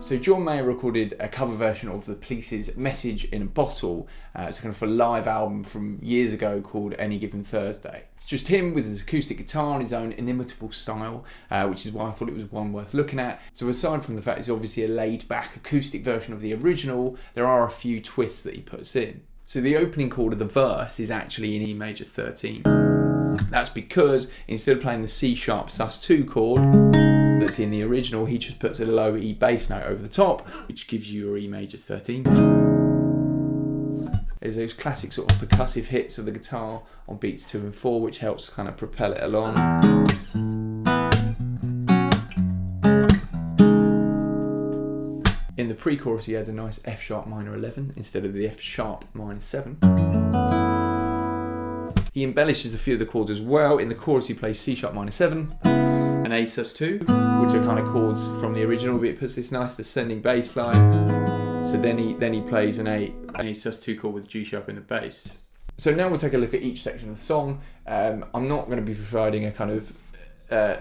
So John Mayer recorded a cover version of the Police's Message in a Bottle. It's kind of a live album from years ago called Any Given Thursday. It's just him with his acoustic guitar and his own inimitable style, which is why I thought it was one worth looking at. So aside from the fact it's obviously a laid-back acoustic version of the original, there are a few twists that he puts in. So the opening chord of the verse is actually in E major 13. That's because instead of playing the C sharp sus2 chord that's in the original, he just puts a low E bass note over the top, which gives you your E major 13. There's those classic sort of percussive hits of the guitar on beats 2 and 4, which helps kind of propel it along. In the pre-chorus he adds a nice F sharp minor 11 instead of the F sharp minor 7. He embellishes a few of the chords as well. In the chorus he plays C sharp minor 7 and A sus2, which are kind of chords from the original, but it puts this nice descending bass line. So then he plays an A sus2 chord with G sharp in the bass. So now we'll take a look at each section of the song. I'm not going to be providing a kind of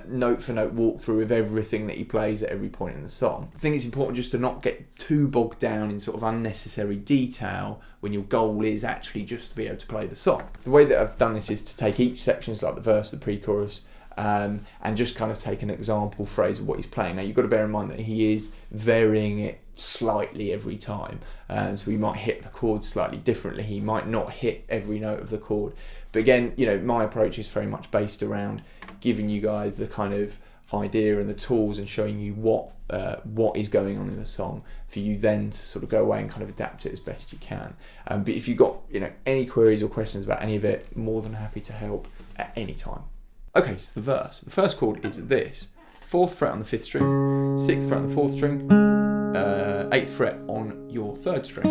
note for note walkthrough of everything that he plays at every point in the song. I think it's important just to not get too bogged down in sort of unnecessary detail when your goal is actually just to be able to play the song. The way that I've done this is to take each section, like the verse, the pre-chorus, and just kind of take an example phrase of what he's playing. Now you've got to bear in mind that he is varying it slightly every time, so he might hit the chords slightly differently, he might not hit every note of the chord, but again, you know, my approach is very much based around giving you guys the kind of idea and the tools and showing you what is going on in the song for you then to sort of go away and kind of adapt it as best you can. But if you've got, you know, any queries or questions about any of it, more than happy to help at any time. Okay, so the verse. The first chord is this: 4th fret on the 5th string, 6th fret on the 4th string, 8th fret on your 3rd string,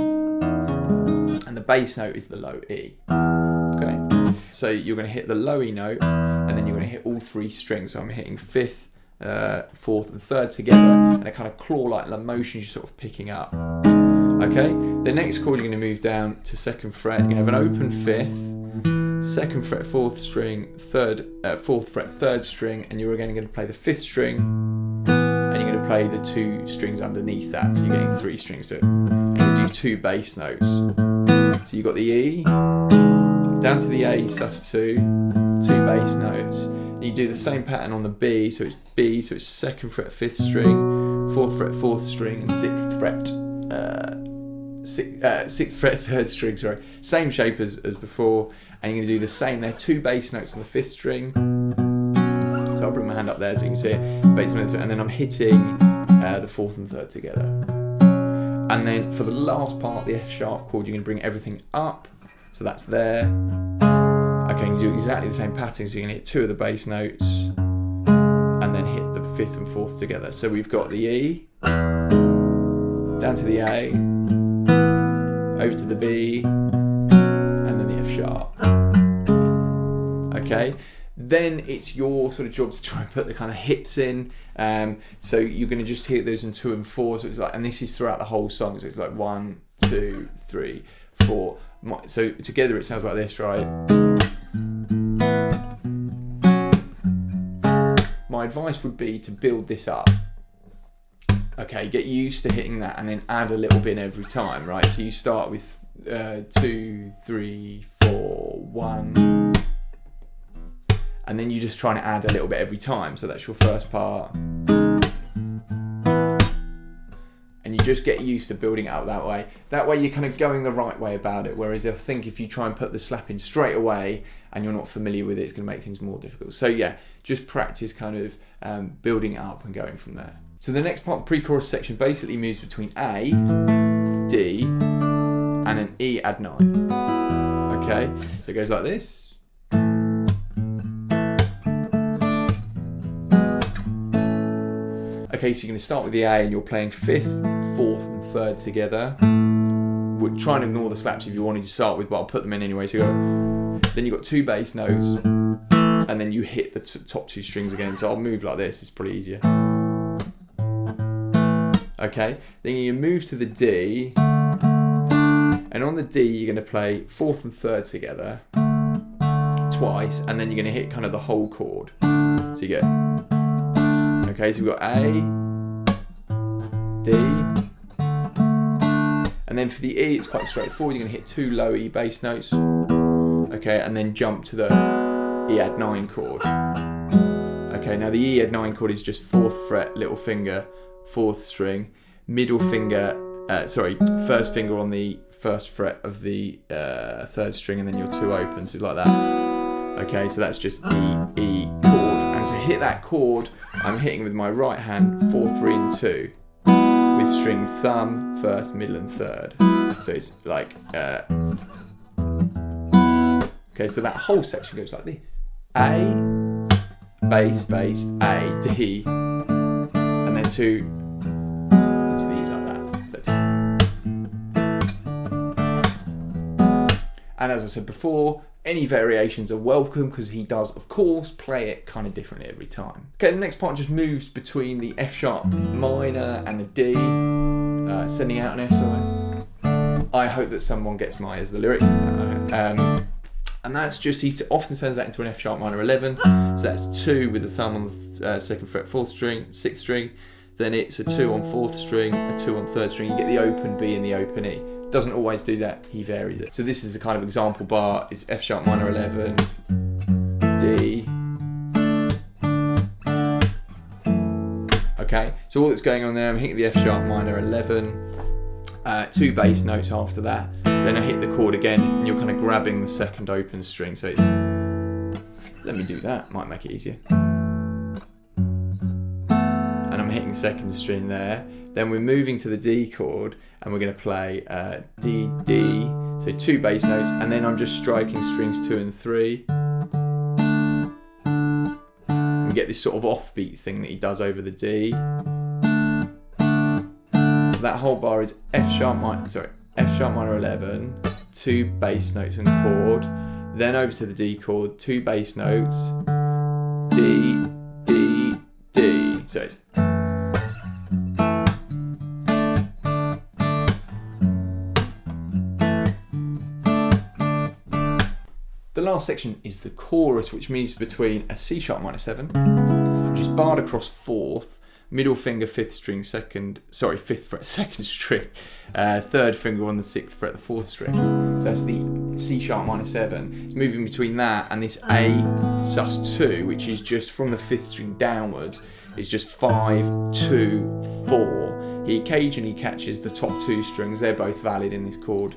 and the bass note is the low E. Okay, so you're going to hit the low E note, and then you're going to hit all 3 strings. So I'm hitting 5th, 4th, and 3rd together, and a kind of claw-like motion you're sort of picking up. Okay, the next chord you're going to move down to 2nd fret. You're going to have an open 5th. 2nd fret 4th string, 4th fret 3rd string, and you're again going to play the 5th string, and you're going to play the 2 strings underneath that, so you're getting 3 strings to it, and you do 2 bass notes. So you've got the E, down to the A sus2, 2 bass notes, and you do the same pattern on the B, so it's 2nd fret 5th string, 4th fret 4th string, and 6th fret 6th fret 3rd string, sorry, same shape as before, and you're going to do the same. There are 2 bass notes on the 5th string, so I'll bring my hand up there so you can see it, bass notes, and then I'm hitting the 4th and 3rd together. And then for the last part, the F sharp chord, you're going to bring everything up, so that's there. Okay, you do exactly the same pattern, so you're going to hit 2 of the bass notes, and then hit the 5th and 4th together. So we've got the E, down to the A, over to the B, and then the F sharp. Okay, then it's your sort of job to try and put the kind of hits in. So you're going to just hit those in 2 and 4. So it's like, and this is throughout the whole song. So it's like 1, 2, 3, 4. So together it sounds like this, right? My advice would be to build this up. Okay, get used to hitting that and then add a little bit every time, right? So you start with 2, 3, 4, 1, and then you just try and add a little bit every time. So that's your first part. And you just get used to building it up that way. That way you're kind of going the right way about it. Whereas I think if you try and put the slap in straight away and you're not familiar with it, it's going to make things more difficult. So yeah, just practice kind of building it up and going from there. So the next part, the pre-chorus section, basically moves between A, D, and an E add 9. Okay, so it goes like this. Okay, so you're going to start with the A and you're playing 5th, 4th, and 3rd together. We'll try and ignore the slaps if you wanted to start with, but I'll put them in anyway. So then you've got 2 bass notes, and then you hit the top 2 strings again. So I'll move like this, it's probably easier. Okay, then you move to the D, and on the D you're going to play 4th and 3rd together twice, and then you're going to hit kind of the whole chord. So you get, okay, so we've got A, D. And then for the E, it's quite straightforward. You're going to hit 2 low E bass notes, okay, and then jump to the E add 9 chord. Okay, now the E add 9 chord is just 4th fret, little finger, 4th string, middle finger, first finger on the 1st fret of the 3rd string, and then your 2 opens, so like that. Okay, so that's just E chord. And to hit that chord, I'm hitting with my right hand 4, 3, and 2. With strings thumb, 1st, middle, and 3rd. So it's like, okay, so that whole section goes like this. A, bass, bass, A, D, and then 2 into the E like that. So, and as I said before, any variations are welcome because he does, of course, play it kind of differently every time. Okay, the next part just moves between the F sharp minor and the D, sending out an SOS. I hope that someone gets my as the lyric. And that's just, he often sends that into an F sharp minor 11. So that's 2 with the thumb on the 2nd fret, 4th string, 6th string. Then it's a 2 on 4th string, a 2 on 3rd string. You get the open B and the open E. Doesn't always do that, he varies it. So this is a kind of example bar. It's F sharp minor 11, D. Okay, so all that's going on there, I'm hitting the F sharp minor 11, 2 bass notes after that. Then I hit the chord again, and you're kind of grabbing the 2nd open string. So it's, let me do that, might make it easier. And I'm hitting 2nd string there. Then we're moving to the D chord, and we're going to play D, D, so 2 bass notes, and then I'm just striking strings 2 and 3. We get this sort of offbeat thing that he does over the D. So that whole bar is F sharp minor 11, 2 bass notes and chord, then over to the D chord, 2 bass notes, D, D, D. So it's the last section is the chorus, which moves between a C sharp minor 7, which is barred across 4th, middle finger 5th string, 5th fret 2nd string, 3rd finger on the 6th fret, the 4th string. So that's the C sharp minor 7. It's moving between that and this A sus2, which is just from the 5th string downwards. It's just 5, 2, 4. He occasionally catches the top 2 strings. They're both valid in this chord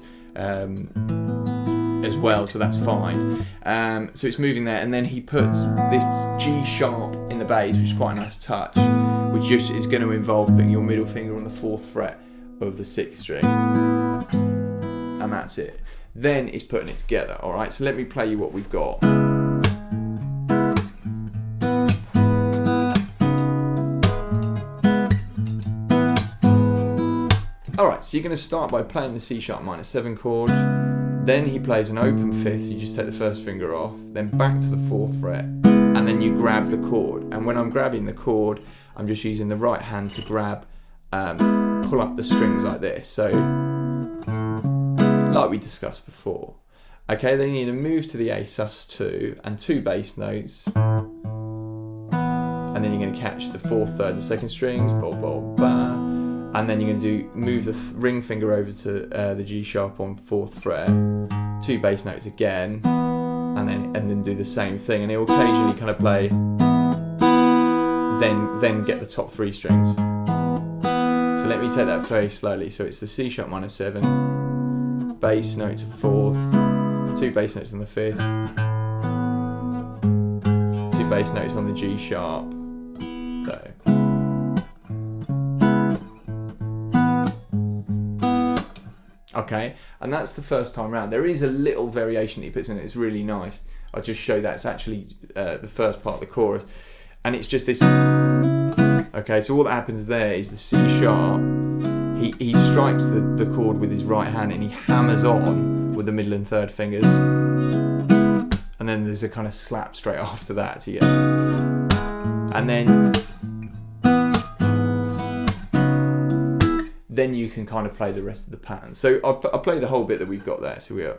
as well, so that's fine. So it's moving there, and then he puts this G sharp in the bass, which is quite a nice touch, which just is going to involve putting your middle finger on the 4th fret of the 6th string, and that's it. Then it's putting it together. All right, so let me play you what we've got. All right, so you're going to start by playing the C sharp minor 7 chord. Then he plays an open 5th, you just take the 1st finger off, then back to the 4th fret, and then you grab the chord. And when I'm grabbing the chord, I'm just using the right hand to grab, pull up the strings like this. So, like we discussed before. Okay, then you need to move to the A sus2 and 2 bass notes. And then you're going to catch the 4th, 3rd, and 2nd strings, blah, blah, blah. And then you're going to move the ring finger over to the G sharp on 4th fret, 2 bass notes again, and then do the same thing. And it will occasionally kind of play, then get the top 3 strings. So let me take that very slowly. So it's the C sharp minor 7, bass note to 4th, 2 bass notes on the 5th, 2 bass notes on the G sharp. So. Okay, and that's the first time round. There is a little variation that he puts in it. It's really nice. I'll just show that. It's actually the first part of the chorus, and it's just this. Okay, so all that happens there is the C sharp. He strikes the chord with his right hand, and he hammers on with the middle and 3rd fingers, and then there's a kind of slap straight after that to get, and then you can kind of play the rest of the pattern. So I'll play the whole bit that we've got there. So we are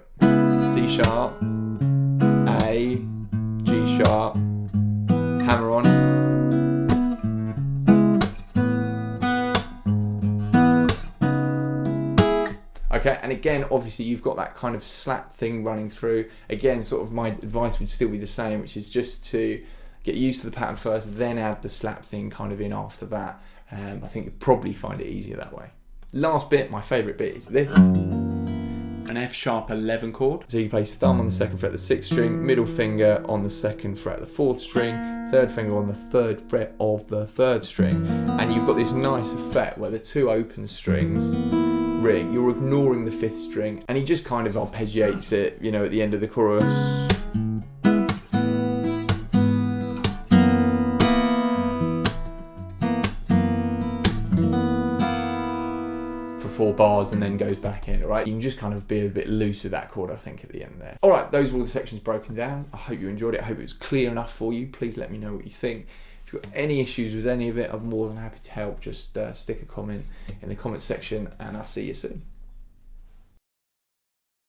C sharp, A, G sharp, hammer on, Okay, and again, obviously you've got that kind of slap thing running through. Again, sort of my advice would still be the same, which is just to get used to the pattern first, then add the slap thing kind of in after that. I think you'll probably find it easier that way. Last bit, my favourite bit, is this. An F sharp 11 chord. So you place thumb on the 2nd fret of the 6th string, middle finger on the 2nd fret of the 4th string, 3rd finger on the 3rd fret of the 3rd string, and you've got this nice effect where the 2 open strings ring. You're ignoring the 5th string, and he just kind of arpeggiates it, you know, at the end of the chorus. For 4 bars and then goes back in, all right? You can just kind of be a bit loose with that chord, I think, at the end there. All right, those are all the sections broken down. I hope you enjoyed it. I hope it was clear enough for you. Please let me know what you think. If you've got any issues with any of it, I'm more than happy to help. Just stick a comment in the comment section, and I'll see you soon.